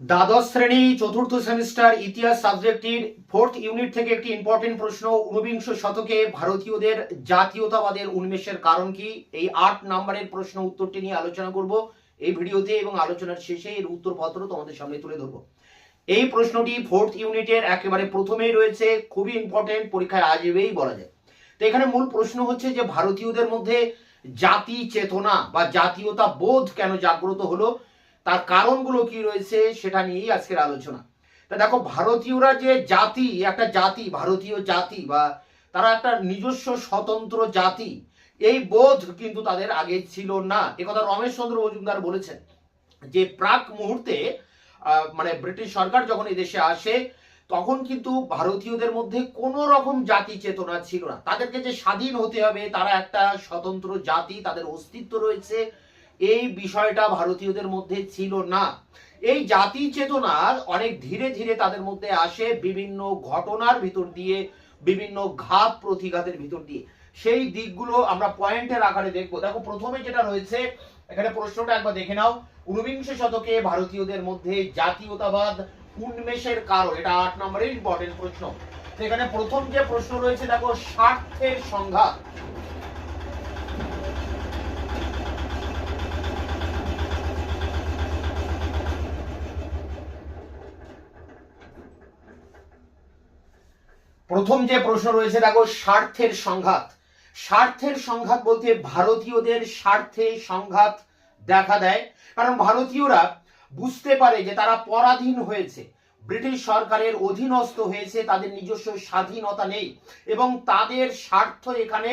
দ্বাদশ শ্রেণী চতুর্থ সেমিস্টার ইতিহাস সাবজেক্টের ফোর্থ ইউনিট থেকে একটি ইম্পর্টেন্ট প্রশ্ন। ঊনবিংশ শতকে ভারতীয়দের জাতীয়তাবাদের উন্মেষের কারণ কি? এই 8 নম্বরের প্রশ্ন উত্তরটি নিয়ে আলোচনা করব এই ভিডিওতে এবং আলোচনার শেষে এর উত্তরপত্র তোমাদের সামনে তুলে ধরবো। এই প্রশ্নটি ফোর্থ ইউনিটের একেবারে প্রথমেই রয়েছে, খুবই ইম্পর্টেন্ট, পরীক্ষায় আসবেই বলা যায়। তো এখানে মূল প্রশ্ন হচ্ছে যে ভারতীয়দের মধ্যে জাতি চেতনা বা জাতীয়তা বোধ কেন জাগ্রত হলো, তার কারণগুলো কি রয়েছে সেটা নিয়েই আজকের আলোচনা। তা দেখো, ভারতীয়রা যে জাতি, একটা জাতি, ভারতীয় জাতি বা তারা একটা নিজস্ব স্বতন্ত্র জাতি, এই বোধ কিন্তু তাদের আগে ছিল না। একথা রমেশ চন্দ্র মজুমদার বলেছেন যে প্রাক মুহূর্তে মানে ব্রিটিশ সরকার যখন এই দেশে আসে তখন কিন্তু ভারতীয়দের মধ্যে কোনো রকম জাতি চেতনা ছিল না। তাদেরকে যে স্বাধীন হতে হবে, তারা একটা স্বতন্ত্র জাতি, তাদের অস্তিত্ব রয়েছে, এই বিষয়টা ভারতীয়দের মধ্যে ছিল না। এই জাতি চেতনা অনেক ধীরে ধীরে তাদের মধ্যে আসে বিভিন্ন ঘটনার ভিতর দিয়ে, বিভিন্ন ঘাত প্রতিঘাতের ভিতর দিয়ে। সেই দিকগুলো আমরা পয়েন্টের আকারে দেখবো। দেখো, প্রথমে যেটা রয়েছে এখানে প্রশ্নটা একবার দেখে নাও। ঊনবিংশ শতকে ভারতীয়দের মধ্যে জাতীয়তাবাদ উন্মেষের কারণ, এটা 8 নম্বরের ইম্পর্টেন্ট প্রশ্ন। এখানে প্রথম যে প্রশ্ন রয়েছে দেখো, স্বার্থের সংঘাত। প্রথম যে প্রশ্ন রয়েছে দেখো, স্বার্থের সংঘাত। স্বার্থের সংঘাত বলতে ভারতীয়দের স্বার্থে সংঘাত দেখা দেয়, কারণ ভারতীয়রা বুঝতে পারে যে তারা পরাধীন হয়েছে, ব্রিটিশ সরকারের অধীনস্থ হয়েছে, তাদের নিজস্ব স্বাধীনতা নেই এবং তাদের স্বার্থ এখানে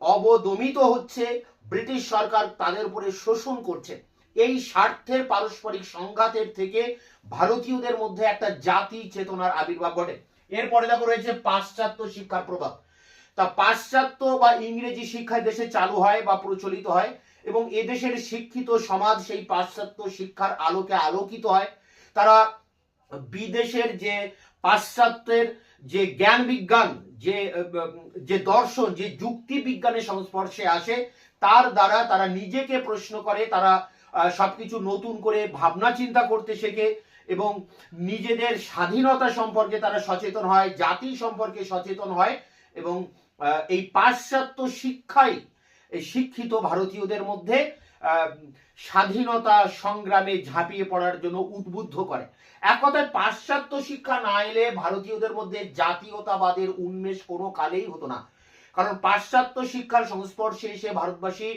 অবদমিত হচ্ছে, ব্রিটিশ সরকার তাদের উপরে শোষণ করছে। এই স্বার্থের পারস্পরিক সংঘাতের থেকে ভারতীয়দের মধ্যে একটা জাতি চেতনার আবির্ভাব ঘটে। এরপরে দেখো রয়েছে পাশ্চাত্য শিক্ষার প্রভাব। তা পাশ্চাত্য বা ইংরেজি শিক্ষা দেশে চালু হয় বা প্রচলিত হয় এবং এদেশের শিক্ষিত সমাজ সেই পাশ্চাত্য শিক্ষার আলোকে আলোকিত হয়। তারা বিদেশের যে পাশ্চাত্যের যে জ্ঞান বিজ্ঞান, যে দর্শন, যে যুক্তি বিজ্ঞানের সংস্পর্শে আসে, তার দ্বারা তারা নিজেকে প্রশ্ন করে, তারা সবকিছু নতুন করে ভাবনা চিন্তা করতে শেখে এবং নিজেদের স্বাধীনতা সম্পর্কে তারা সচেতন হয়, জাতি সম্পর্কে সচেতন হয় এবং এই পাশ্চাত্য শিক্ষাই শিক্ষিত ভারতীয়দের মধ্যে স্বাধীনতা সংগ্রামে ঝাঁপিয়ে পড়ার জন্য উদ্বুদ্ধ করে। এক কথায় পাশ্চাত্য শিক্ষা না এলে ভারতীয়দের মধ্যে জাতীয়তাবাদের উন্মেষ কোনো কালেই হতো না, কারণ পাশ্চাত্য শিক্ষার সংস্পর্শে এসে ভারতবাসী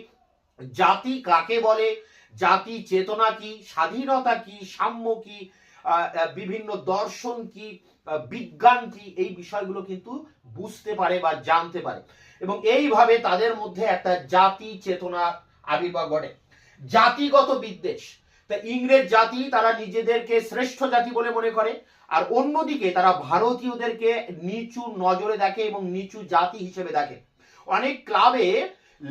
জাতি কাকে বলে, জাতি চেতনা কি, স্বাধীনতা কি, সাম্য কি, বিভিন্ন দর্শন কি, বিজ্ঞান কি, এই বিষয়গুলো কিন্তু বুঝতে পারে বা জানতে পারে এবং এইভাবে তাদের মধ্যে একটা জাতি চেতনা আবির্ভাব ঘটে। জাতিগত বিদ্বেষ, তা ইংরেজ জাতি তারা নিজেদেরকে শ্রেষ্ঠ জাতি বলে মনে করে, আর অন্যদিকে তারা ভারতীয়দেরকে নিচু নজরে দেখে এবং নিচু জাতি হিসেবে দেখে। অনেক ক্লাবে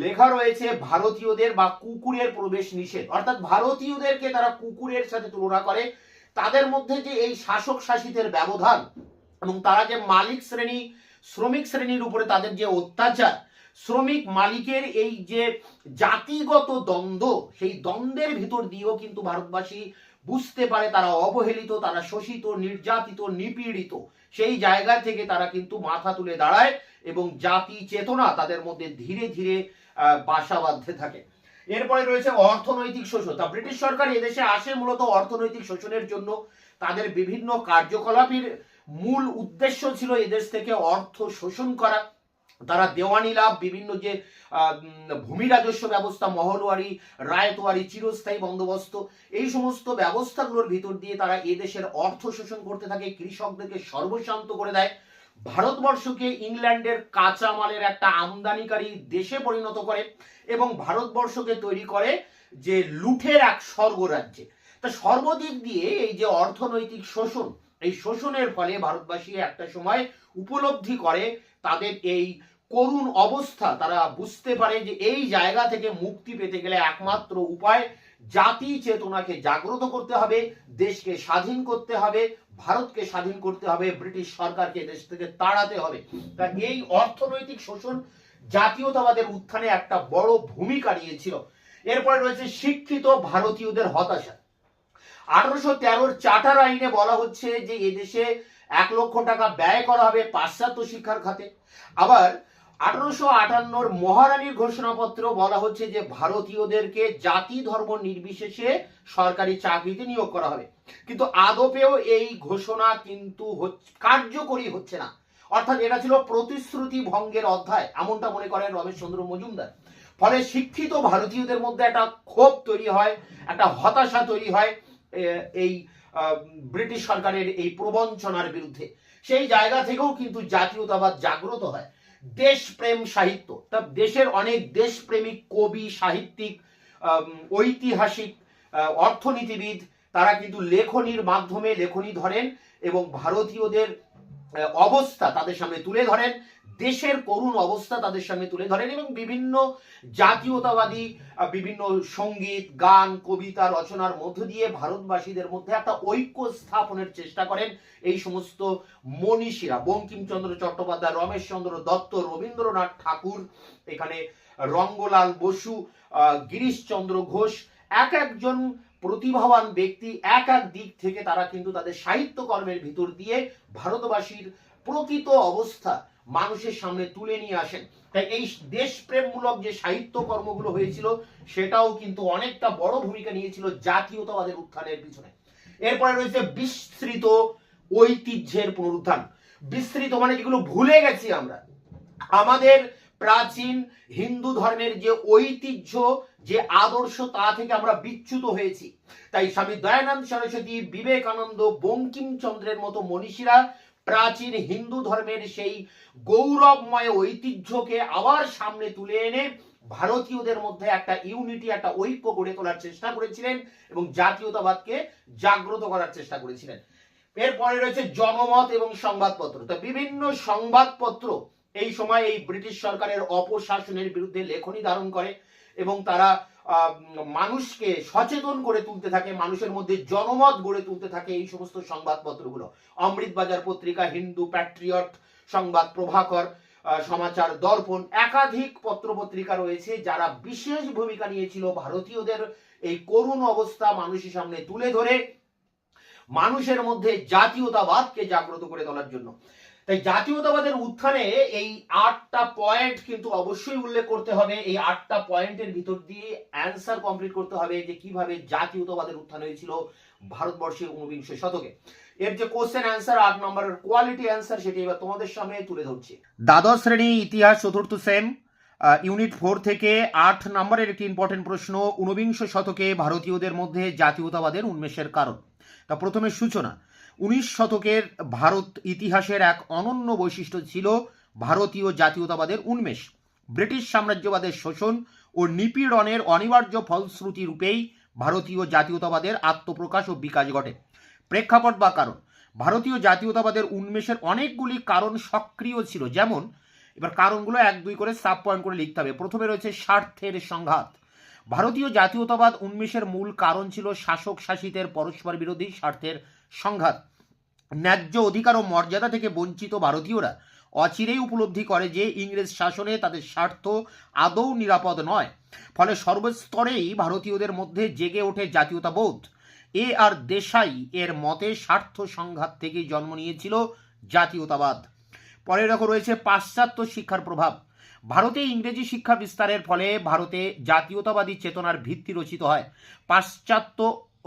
লেখা রয়েছে ভারতীয়দের বা কুকুরের প্রবেশ নিষেধ, অর্থাৎ ভারতীয়দেরকে তারা কুকুরের সাথে তুলনা করে। তাদের মধ্যে যে এই শাসক শাসিতের ব্যবধান এবং তারা যে মালিক শ্রেণী শ্রমিক শ্রেণীর উপরে তাদের যে অত্যাচার, শ্রমিক মালিকের এই যে জাতিগত দ্বন্দ্ব, সেই দ্বন্দ্বের ভিতর দিয়েও কিন্তু ভারতবাসী বুঝতে পারে তারা অবহেলিত, তারা শোষিত, নির্যাতিত, নিপীড়িত। সেই জায়গা থেকে তারা কিন্তু মাথা তুলে দাঁড়ায় এবং জাতি চেতনা তাদের মধ্যে ধীরে ধীরে বাসা বাঁধতে থাকে। এরপরে রয়েছে অর্থনৈতিক শোষণ। তা ব্রিটিশ সরকার এদেশে আসে মূলত অর্থনৈতিক শোষণের জন্য। তাদের বিভিন্ন কার্যকলাপের মূল উদ্দেশ্য ছিল এদেশ থেকে অর্থ শোষণ করা। তারা দেওয়ানি লাভ, বিভিন্ন যে ভূমি রাজস্ব ব্যবস্থা, মহলওয়ারি, রায়তওয়ারি, চিরস্থায়ী বন্দোবস্ত, এই সমস্ত ব্যবস্থাগুলোর ভিতর দিয়ে তারা এদেশের অর্থ শোষণ করতে থাকে, কৃষকদেরকে সর্বশান্ত করে দেয়, ভারতবর্ষকে ইংল্যান্ডের কাঁচামালের একটা আমদানিকারী দেশে পরিণত করে এবং ভারতবর্ষকে তৈরি করে যে লুঠের এক স্বর্গরাজ্যে। তা সর্বদিক দিয়ে এই যে অর্থনৈতিক শোষণ, এই শোষণের ফলে ভারতবাসী একটা সময় উপলব্ধি করে তাদের এই করুণ অবস্থা, তারা বুঝতে পারে যে এই জায়গা থেকে মুক্তি পেতে গেলে একমাত্র উপায় জাতি চেতনাকে জাগ্রত করতে হবে, দেশকে স্বাধীন করতে হবে, ভারতকে স্বাধীন করতে হবে, ব্রিটিশ সরকারকে দেশ থেকে তাড়াতে হবে। তা এই অর্থনৈতিক শোষণ জাতীয়তাবাদের উত্থানে একটা বড় ভূমিকা নিয়েছিল। এরপরে রয়েছে শিক্ষিত ভারতীয়দের হতাশা। 1813 চার্টার আইনে বলা হচ্ছে যে এদেশে 1 লক্ষ টাকা ব্যয় করা হবে পাশ্চাত্য শিক্ষার খাতে। আবার 1858 মহারানীর ঘোষণাপত্র বলা হচ্ছে যে ভারতীয়দেরকে জাতি ধর্ম নির্বিশেষে সরকারি চাকরিতে নিয়োগ করা হবে। কিন্তু আদপেও এই ঘোষণা কিন্তু কার্যকরী হচ্ছে না, অর্থাৎ এটা ছিল প্রতিশ্রুতি ভঙ্গের অধ্যায়, এমনটা মনে করেন রমেশচন্দ্র মজুমদার। ফলে শিক্ষিত ভারতীয়দের মধ্যে একটা ক্ষোভ তৈরি হয়, একটা হতাশা তৈরি হয় এই ব্রিটিশ সরকারের এই প্রবঞ্চনার বিরুদ্ধে। সেই জায়গা থেকেও কিন্তু জাতীয়তাবাদ জাগ্রত হয়। দেশপ্রেম সাহিত্য, তা দেশের অনেক দেশপ্রেমিক কবি, সাহিত্যিক, ঐতিহাসিক, অর্থনীতিবিদ তারা কিন্তু লেখনীর মাধ্যমে লেখনী ধরেন এবং ভারতীয়দের অবস্থা তাদের সামনে তুলে ধরেন, দেশের করুণ অবস্থা তাদের সামনে তুলে ধরেন এবং বিভিন্ন জাতীয়তাবাদী বিভিন্ন সঙ্গীত, গান, কবিতা রচনার মধ্য দিয়ে ভারতবাসীদের মধ্যে একটা ঐক্য স্থাপনের চেষ্টা করেন এই সমস্ত মনীষীরা। বঙ্কিমচন্দ্র চট্টোপাধ্যায়, রমেশচন্দ্র দত্ত, রবীন্দ্রনাথ ঠাকুর, এখানে রঙ্গলাল বসু, গিরিশচন্দ্র ঘোষ, এক একজন প্রতিভাবান ব্যক্তি এক এক দিক থেকে তারা কিন্তু তাদের সাহিত্যকর্মের ভিতর দিয়ে ভারতবাসীর প্রকৃত অবস্থা মানুষের সামনে তুলে নিয়ে আসেন। তাই এই দেশপ্রেমমূলক যে সাহিত্য কর্মগুলো হয়েছিল সেটাও কিন্তু অনেকটা বড় ভূমিকা নিয়েছিল জাতীয়তাবাদের উত্থানের পিছনে। এরপরে রয়েছে বিস্তৃত ঐতিহ্যের পুনরুত্থান। বিস্তৃত মানে যেগুলো ভুলে গেছি আমরা, আমাদের প্রাচীন হিন্দু ধর্মের যে ঐতিহ্য, যে আদর্শ, তা থেকে আমরা বিচ্যুত হয়েছি। তাই স্বামী দয়ানন্দ সরস্বতী, বিবেকানন্দ, বঙ্কিমচন্দ্রের মতো মনীষীরা প্রাচীন হিন্দু ধর্মের সেই গৌরবময় ঐতিহ্যকে আবার সামনে তুলে এনে ভারতীয়দের মধ্যে একটা ইউনিটি, একটা ঐক্য গড়ে তোলার চেষ্টা করেছিলেন এবং জাতীয়তাবাদকে জাগ্রত করার চেষ্টা করেছিলেন। এরপরে রয়েছে জনমত এবং সংবাদপত্র। তো বিভিন্ন সংবাদপত্র এই সময় এই ব্রিটিশ সরকারের অপশাসনের বিরুদ্ধে লেখনী ধারণ করে এবং তারা মানুষকে সচেতন করে তুলতে থাকে, মানুষের মধ্যে জনমত গড়ে তুলতে থাকে এই সমস্ত সংবাদপত্রগুলো। অমৃতবাজার পত্রিকা, হিন্দু, প্যাট্রিয়ট, সংবাদ প্রভাকর, সমাচার দর্পণ, একাধিক পত্রপত্রিকা রয়েছে যারা বিশেষ ভূমিকা নিয়েছিল ভারতীয়দের এই করুণ অবস্থা মানুষের সামনে তুলে ধরে মানুষের মধ্যে জাতীয়তাবাদকে জাগ্রত করে তোলার জন্য। তাই জাতীয়তাবাদের উত্থানে এই 8টা পয়েন্ট কিন্তু অবশ্যই উল্লেখ করতে হবে। এই 8টা পয়েন্টের ভিতর দিয়ে অ্যান্সার কমপ্লিট করতে হবে যে কিভাবে জাতীয়তাবাদের উত্থান হয়েছিল ভারতবর্ষে 19 শতকে। এর যে কোশ্চেন অ্যান্সার 8 নম্বরের কোয়ালিটি অ্যান্সার, সেটি এবার তোমাদের সামনে তুলে ধরছি। দ্বাদশ শ্রেণী ইতিহাস চতুর্থ সেম ইউনিট 4 থেকে 8 নম্বরের একটি ইম্পর্টেন্ট প্রশ্ন, 19 শতকে ভারতীয়দের মধ্যে জাতীয়তাবাদের উন্মেষের কারণ। তা প্রথমে সূচনা। 19 শতকের ভারত ইতিহাসের এক অনন্য বৈশিষ্ট্য ছিল ভারতীয় জাতীয়তাবাদের উন্মেষ। ব্রিটিশ সাম্রাজ্যবাদের শোষণ ও নিপীড়নের অনিবার্য ফলশ্রুতি রূপেই ভারতীয় জাতীয়তাবাদের আত্মপ্রকাশ ও বিকাশ ঘটে। প্রেক্ষাপট বা কারণ। ভারতীয় জাতীয়তাবাদের উন্মেষের অনেকগুলি কারণ সক্রিয় ছিল, যেমন এবার কারণগুলো 1-2 করে সাব পয়েন্ট করে লিখতে হবে। প্রথমে রয়েছে স্বার্থের সংঘাত। ভারতীয় জাতীয়তাবাদ উন্মেষের মূল কারণ ছিল শাসক শাসিতের পরস্পর বিরোধী স্বার্থের সংঘাত। ন্যায্য অধিকার ও মর্যাদা থেকে বঞ্চিত ভারতীয়রা অচিরেই উপলব্ধি করে যে ইংরেজ শাসনে তাদের স্বার্থ আদৌ নিরাপদ নয়। ফলে সর্বস্তরেই ভারতীয়দের মধ্যে জেগে ওঠে জাতীয়তাবোধ। আর দেশাই এর মতে স্বার্থ সংঘাত থেকেই জন্ম নিয়েছিল জাতীয়তাবাদ। পরে দেখো রয়েছে পাশ্চাত্য শিক্ষার প্রভাব। ভারতে ইংরেজি শিক্ষা বিস্তারের ফলে ভারতে জাতীয়তাবাদী চেতনার ভিত্তি রচিত হয়। পাশ্চাত্য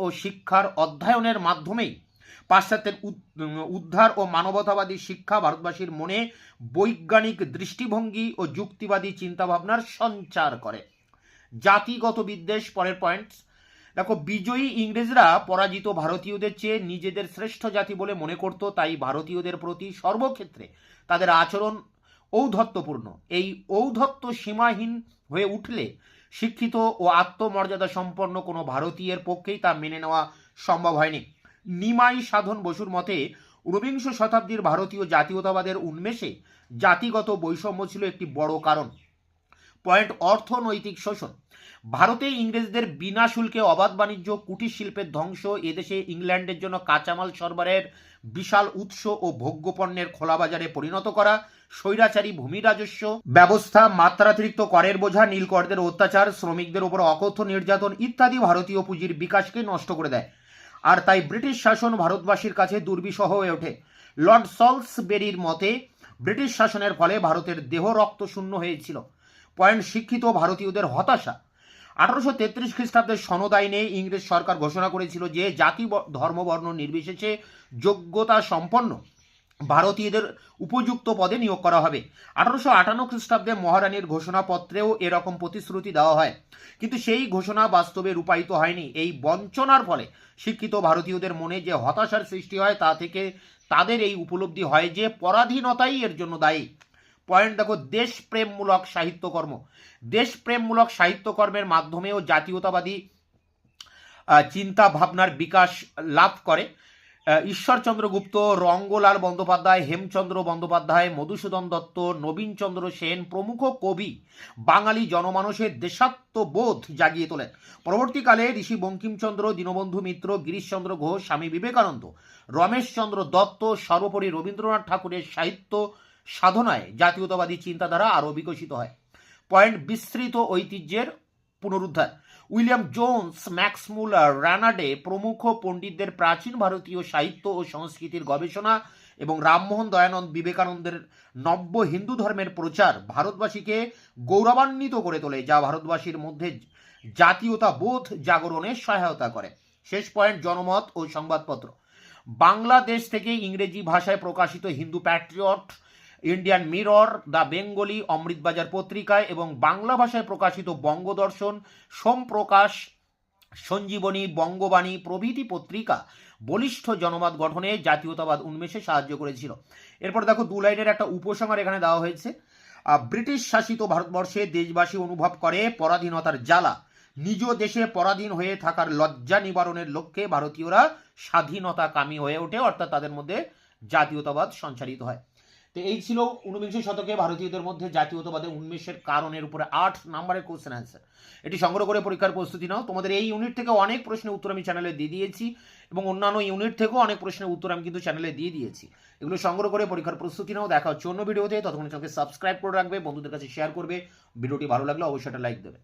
ও শিক্ষার অধ্যয়নের মাধ্যমেই পাশ্চাত্যের উদ্ধার ও মানবতাবাদী শিক্ষা ভারতবাসীর মনে বৈজ্ঞানিক দৃষ্টিভঙ্গি ও যুক্তিবাদী চিন্তাভাবনার সঞ্চার করে। জাতিগত বিদ্বেষ, পরের পয়েন্টস দেখো। বিজয়ী ইংরেজরা পরাজিত ভারতীয়দের চেয়ে নিজেদের শ্রেষ্ঠ জাতি বলে মনে করত, তাই ভারতীয়দের প্রতি সর্বক্ষেত্রে তাদের আচরণ ঔদ্ধত্যপূর্ণ। এই ঔদ্ধত্য সীমাহীন হয়ে উঠলে শিক্ষিত ও আত্মমর্যাদা সম্পন্ন কোনো ভারতীয়ের পক্ষেই তা মেনে নেওয়া সম্ভব হয়নি। নিমাই সাধন বসুর মতে 19 শতাব্দীর ভারতীয় জাতীয়তাবাদের উন্মেষে জাতিগত বৈষম্য ছিল একটি বড় কারণ। পয়েন্ট অর্থনৈতিক শোষণ। ভারতে ইংরেজদের বিনা শুল্কে অবাধ বাণিজ্য, কুটির শিল্পের ধ্বংস, এদেশে ইংল্যান্ডের জন্য কাঁচামাল সরবরাহের বিশাল উৎস ও ভোগ্যপণ্যের খোলা বাজারে পরিণত করা, স্বৈরাচারী ভূমি রাজস্ব ব্যবস্থা, মাত্রাতিরিক্ত করের বোঝা, নীলকরদের অত্যাচার, শ্রমিকদের উপর অকথ্য নির্যাতন ইত্যাদি ভারতীয় পুঁজির বিকাশকে নষ্ট করে দেয়। আর তাই ব্রিটিশ শাসন ভারতবাসীর কাছে দুর্বিষহ হয়ে ওঠে। লর্ড সলসবেরির মতে ব্রিটিশ শাসনের ফলে ভারতের দেহ রক্ত শূন্য হয়েছিল। পয়েন্ট শিক্ষিত ভারতীয়দের হতাশা। 1833 খ্রিস্টাব্দের সনদ আইনে ইংরেজ সরকার ঘোষণা করেছিল যে জাতি ধর্ম বর্ণ নির্বিশেষে যোগ্যতা সম্পন্ন ভারতীয়দের উপযুক্ত পদে নিয়োগ করা হবে। 1858 খ্রিস্টাব্দে মহারানীর ঘোষণাপত্রেও এরকম প্রতিশ্রুতি দেওয়া হয়, কিন্তু সেই ঘোষণা বাস্তবে রূপায়িত হয়নি। এই বঞ্চনার ফলে শিক্ষিত ভারতীয়দের মনে যে হতাশার সৃষ্টি হয় তা থেকে তাদের এই উপলব্ধি হয় যে পরাধীনতাই এর জন্য দায়ী। পয়েন্ট দেখো, দেশপ্রেমমূলক সাহিত্যকর্ম। দেশপ্রেমমূলক সাহিত্যকর্মের মাধ্যমেও জাতীয়তাবাদী চিন্তা ভাবনার বিকাশ লাভ করে। ঈশ্বরচন্দ্র গুপ্ত, রঙ্গলাল বন্দ্যোপাধ্যায়, হেমচন্দ্র বন্দ্যোপাধ্যায়, মধুসূদন দত্ত, নবীনচন্দ্র সেন প্রমুখ কবি বাঙালি জনমানসের দেশাত্মবোধ জাগিয়ে তোলেন। পরবর্তীকালে ঋষি বঙ্কিমচন্দ্র, দীনবন্ধু মিত্র, গিরিশচন্দ্র ঘোষ, স্বামী বিবেকানন্দ, রমেশচন্দ্র দত্ত, সর্বোপরি রবীন্দ্রনাথ ঠাকুরের সাহিত্য সাধনায় জাতীয়তাবাদী চিন্তাধারা আরও বিকশিত হয়। পয়েন্ট বিস্তৃত ঐতিহ্যের পুনরুদ্ধার। উইলিয়াম জোন্স, ম্যাক্স মুলার, রানাডে প্রমুখ পণ্ডিতদের প্রাচীন ভারতীয় সাহিত্য ও সংস্কৃতির গবেষণা এবং রামমোহন দয়ানন্দ বিবেকানন্দের নব্য হিন্দু ধর্মের প্রচার ভারতবাসীকে গৌরবান্বিত করে তোলে, যা ভারতবাসীর মধ্যে জাতীয়তা বোধ জাগরণে সহায়তা করে। শেষ পয়েন্ট, জনমত ও সংবাদপত্র। বাংলাদেশ থেকে ইংরেজি ভাষায় প্রকাশিত Hindu Patriot, Indian mirror, the Bengali, Amritabazar পত্রিকায় এবং বাংলা ভাষায় প্রকাশিত বঙ্গদর্শন, সোমপ্রকাশ, সঞ্জীবনী, বঙ্গবাণী প্রভৃতি পত্রিকা বলিষ্ঠ জনমত গঠনে জাতীয়তাবাদ উন্মেষে সাহায্য করেছিল। এরপর দেখো, 2 লাইনের একটা উপসংহার এখানে দেওয়া হয়েছে। ব্রিটিশ শাসিত ভারতবর্ষে দেশবাসী অনুভব করে পরাধীনতার জ্বালা। নিজ দেশে পরাধীন হয়ে থাকার লজ্জা নিবারণের লক্ষ্যে ভারতীয়রা স্বাধীনতাকামী হয়ে ওঠে, অর্থাৎ তাদের মধ্যে জাতীয়তাবাদ সঞ্চারিত হয়। তো এই ছিল 19বিংশ শতকে ভারতীয়দের মধ্যে জাতীয়তাবাদের উন্মেষের কারণের উপরে 8 নম্বরের কোশ্চেন অ্যান্সার। এটি সংগ্রহ করে পরীক্ষার প্রস্তুতি নাও। তোমাদের এই ইউনিট থেকে অনেক প্রশ্নের উত্তর আমি চ্যানেলে দিয়ে দিয়েছি এবং অন্যান্য ইউনিট থেকেও অনেক প্রশ্নের উত্তর আমি কিন্তু চ্যানেলে দিয়ে দিয়েছি। এগুলো সংগ্রহ করে পরীক্ষার প্রস্তুতি নাও। দেখা হচ্ছে অন্য ভিডিওতে। ততক্ষণ চ্যানেলকে সাবস্ক্রাইব করে রাখবে, বন্ধুদের কাছে শেয়ার করবে। ভিডিওটি ভালো লাগলে অবশ্যই একটা লাইক দেবে।